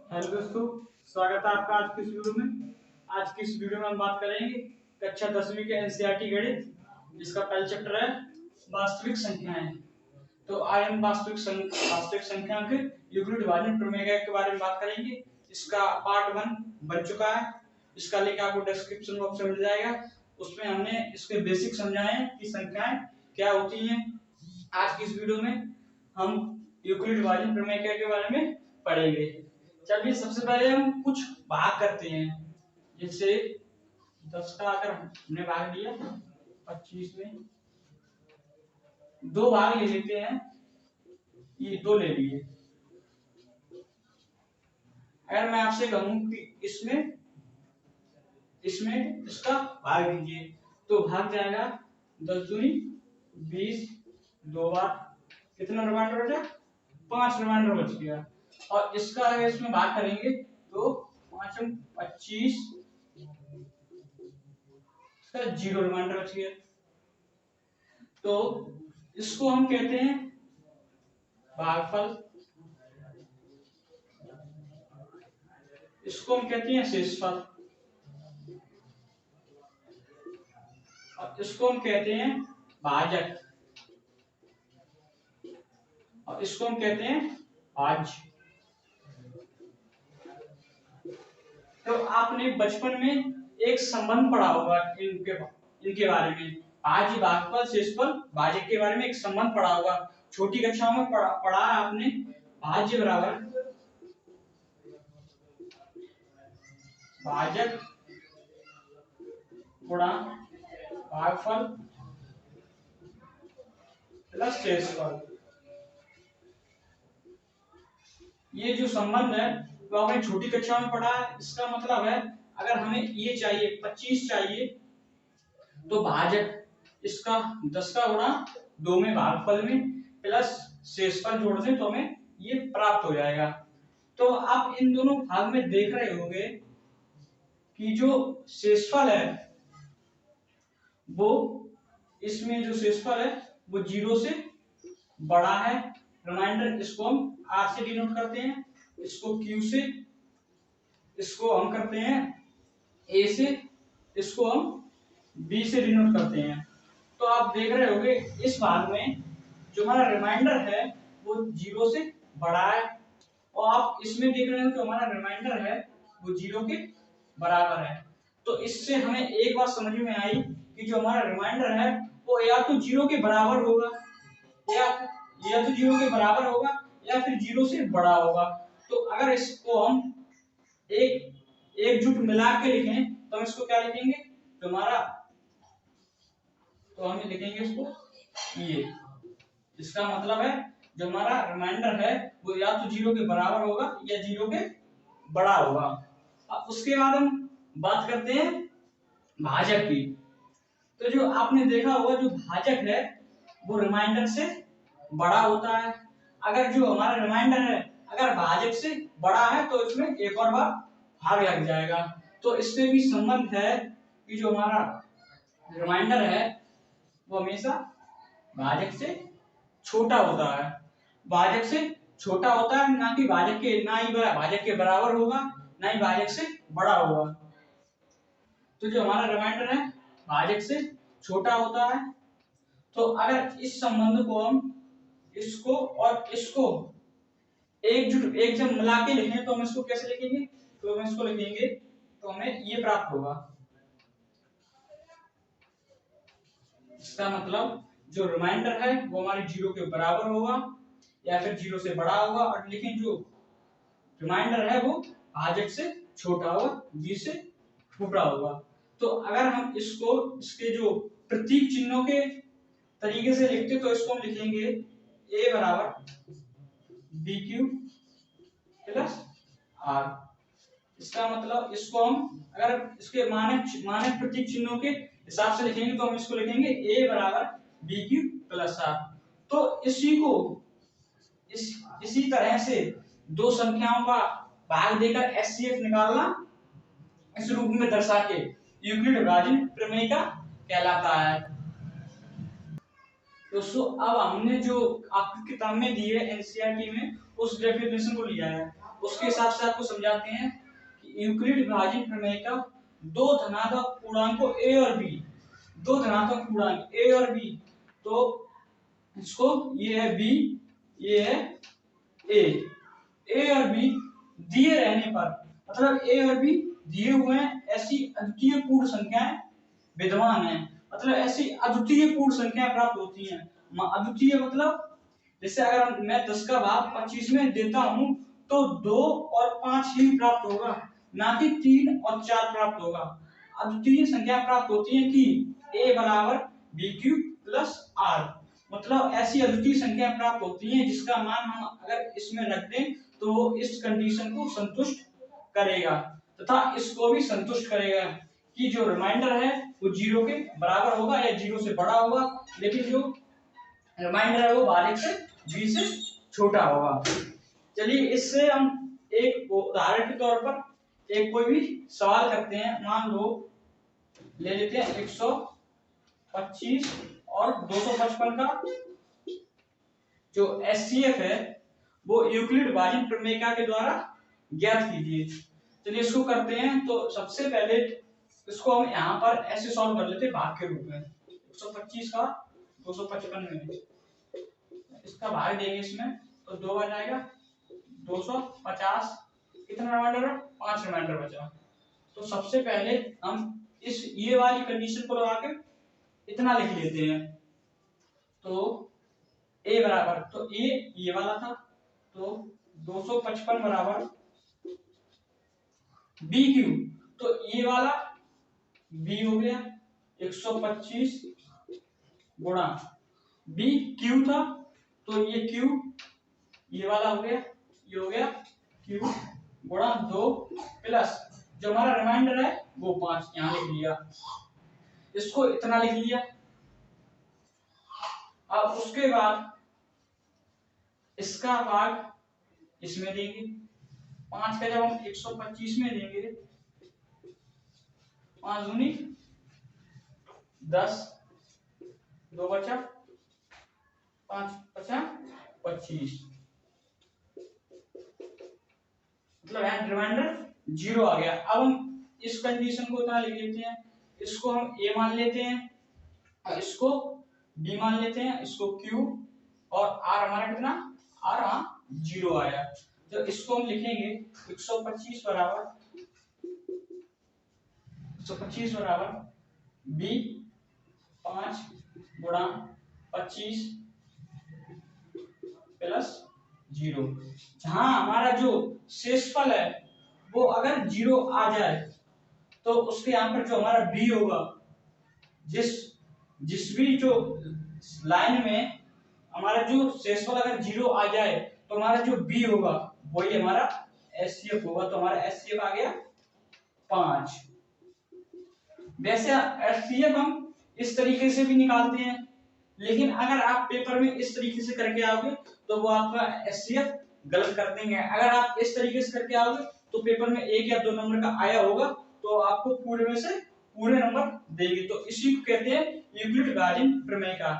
Hello दोस्तों, स्वागत है आपका आज की इस वीडियो में। आज की इस वीडियो में हम बात करेंगे कक्षा 10वीं के एनसीईआरटी गणित, जिसका पहला चैप्टर है वास्तविक संख्याएं। तो आज हम वास्तविक संख्या के यूक्लिड विभाजन प्रमेय के बारे में बात करेंगे। इसका पार्ट 1 बन चुका है। इसका लिंक आपको डिस्क्रिप्शन बॉक्स में मिल जाएगा। उसमें हमने इसके बेसिक समझाए हैं कि संख्याएं क्या होती हैं। आज की इस वीडियो में हम यूक्लिड विभाजन प्रमेय के बारे में पढ़ेंगे। चलिए सबसे पहले हम कुछ भाग करते हैं। जैसे 10 का अगर हमने भाग लिया 25 में, दो भाग ले लेते हैं। ये दो ले लिए। अगर मैं आपसे कहूं कि इसमें इसमें इसका भाग दीजिए तो भाग जाएगा 10 दूनी 20, दो बार कितना रिमाइंडर बचा? 5 रिमाइंडर बच गया। और इसका अगर इसमें भाग करेंगे तो 5 25, इसका 0 रिमाइंडर बच गया। तो इसको हम कहते हैं भागफल, इसको हम कहते हैं शेषफल, और इसको हम कहते हैं भाजक, और इसको हम कहते हैं भाज्य। तो आपने बचपन में एक संबंध पढ़ा होगा इनके बारे में। भाज्य, भागफल, शेषफल, भाजक के बारे में एक संबंध पढ़ा होगा। छोटी कक्षाओं में पढ़ा है आपने। भाज्य बराबर भाजक गुणा भागफल प्लस शेषफल। ये जो संबंध है वो आपने छोटी कक्षा में पढ़ा है। इसका मतलब है अगर हमें ये चाहिए 25 चाहिए तो भाजक इसका 10 का गुणा 2 में भागफल में प्लस शेषफल जोड़ दें तो हमें ये प्राप्त हो जाएगा। तो आप इन दोनों भाग में देख रहे होंगे कि जो शेषफल है वो, इसमें जो शेषफल है वो 0 से बड़ा है। रिमाइंडर इसको हम R से डिनोट करते हैं, इसको Q से, इसको हम करते हैं A से, इसको हम B से डिनोट करते हैं। तो आप देख रहे होंगे इस भाग में जो हमारा रिमाइंडर है वो 0 से बड़ा है, और आप इसमें देख रहे हो कि हमारा रिमाइंडर है वो 0 के बराबर है। तो इससे हमें एक बात समझ में आई कि जो हमारा रिमाइंडर है वो या तो 0 के बराबर होगा या तो 0 के बराबर होगा या फिर 0 से बड़ा होगा। तो अगर इसको हम एकजुट मिला के लिखें तो हम इसको क्या लिखेंगे? तो हम लिखेंगे इसको ये। इसका मतलब है जो हमारा रिमाइंडर है वो या तो 0 के बराबर होगा या 0 के बड़ा होगा। अब उसके बाद हम बात करते हैं भाजक की। तो जो आपने देखा होगा जो भाजक है वो रिमाइंडर से बड़ा होता है। अगर जो हमारा रिमाइंडर है अगर भाजक से बड़ा है तो इसमें एक और बार भाग लग जाएगा। तो इसमें भी संबंध है कि जो हमारा रिमाइंडर है वो हमेशा भाजक से छोटा होता है। भाजक से छोटा होता है, ना ही भाजक के बराबर होगा, ना ही भाजक से बड़ा होगा। तो जो हमारा रिमाइंडर है भाजक से छोटा होता है। तो अगर इस संबंध को हम इसको और इसको एक जब मिला के लिखें तो हम इसको कैसे लिखेंगे? तो हम इसको लिखेंगे तो हमें ये प्राप्त होगा। इसका मतलब जो रिमाइंडर है वो हमारे 0 के बराबर होगा या फिर 0 से बड़ा होगा, और लेकिन जो रिमाइंडर है वो भाजक से छोटा होगा, 20 से छोटा होगा। तो अगर हम इसको इसके जो प्रतीक चिन्हों के तरीके से लिखते तो इसको हम लिखेंगे A बराबर BQ प्लस R। इसका मतलब इसको हम अगर इसके मानक प्रतीक चिन्हों के हिसाब से लिखेंगे तो हम इसको लिखेंगे A बराबर BQ प्लस R। तो इसी तरह से दो संख्याओं का भाग देकर HCF निकालना इस रूप में दर्शा के यूक्लिड विभाजन प्रमेय का कहलाता है। दोस्तों अब हमने जो आपकी किताब में दी है एनसीईआरटी में उस डेफिनेशन को लिया है। उसके हिसाब से आपको समझाते हैं कि यूक्लिड विभाजन प्रमेय का दो धनात्मक पूर्णांकों a और b, दो धनात्मक पूर्णांक a और b, तो इसको ये है b, ये है a और b दिए रहने पर, मतलब a और b दिए हुए हैं, ऐसी अद्वितीय पूर्ण संख्याएं विद्यमान है, मतलब ऐसी अद्वितीय पूर्ण संख्याएं प्राप्त होती हैं। अद्वितीय मतलब जैसे अगर मैं 10 का भाग 25 में देता हूं तो 2 और 5 ही प्राप्त होगा, ना कि 3 और 4 प्राप्त होगा। अद्वितीय संख्या प्राप्त होती है कि a बराबर b क्यूब प्लस r, मतलब ऐसी अद्वितीय संख्या प्राप्त होती है जिसका मान हम अगर इसमें रख दें तो वो इस कंडीशन को संतुष्ट करेगा तथा इसको भी संतुष्ट करेगा कि जो रिमाइंडर है वो 0 के बराबर होगा या 0 से बड़ा होगा, लेकिन जो रिमाइंडर है वो भाजक से b से छोटा होगा। चलिए इससे हम एक उदाहरण के तौर पर एक कोई भी सवाल करते हैं। मान लो ले लेते हैं 125 और 255 का जो एचसीएफ है वो यूक्लिड विभाजन प्रमेय के द्वारा ज्ञात कीजिए। चलिए इसको करते हैं। तो सबसे पहले इसको हम यहाँ पर ऐसे सॉल्व कर लेते हैं भाग के रूप में। 125 का 255 में इसका भाग देंगे इसमें तो 2 बन जाएगा 250, कितना रिमाइंडर है 5 रिमाइंडर बचा। तो सबसे पहले हम इस ये वाली कंडीशन को लगा के इतना लिख लेते हैं। तो a बराबर, तो a ये वाला था तो 255 बराबर b क्यूब, तो ये वाला b हो गया 125 गुणा b क्यूब था तो ये क्यूब ये वाला हो गया, ये हो गया क्यूब गुणा 2 प्लस जो हमारा रिमाइंडर है वो 5 यहाँ लिख लिया, इसको इतना लिख लिया। अब उसके बाद इसका भाग इसमें देंगे, 5 का जब हम 125 में देंगे 5 दूनी 10, 2 बचा 5 बचा 25, मतलब रिमाइंडर 0 आ गया। अब हम इस कंडीशन को इतना लिख लेते हैं, इसको हम a मान लेते हैं और इसको b मान लेते हैं, इसको q और r हमारा कितना r 0 आया। तो इसको हम लिखेंगे 125 बराबर b 5 गुणा 25 प्लस 0। जहां हमारा जो शेषफल है वो अगर 0 आ जाए तो उसके यहाँ पर जो हमारा b होगा, जिस भी जो लाइन में हमारा जो शेषफल अगर 0 आ जाए तो हमारा जो b होगा वही हमारा एचसीएफ होगा। तो हमारा एचसीएफ आ गया 5। वैसे एचसीएफ हम इस तरीके से भी निकालते हैं, लेकिन अगर आप पेपर में इस तरीके से करके आओगे तो वो आपका एचसीएफ गलत कर देंगे। अगर आप इस तरीके से करके आओगे तो पेपर में 1 या 2 नंबर का आया होगा तो आपको पूरे में से पूरे नंबर देंगे। तो इसी को कहते हैं यूक्लिड विभाजन प्रमेय का।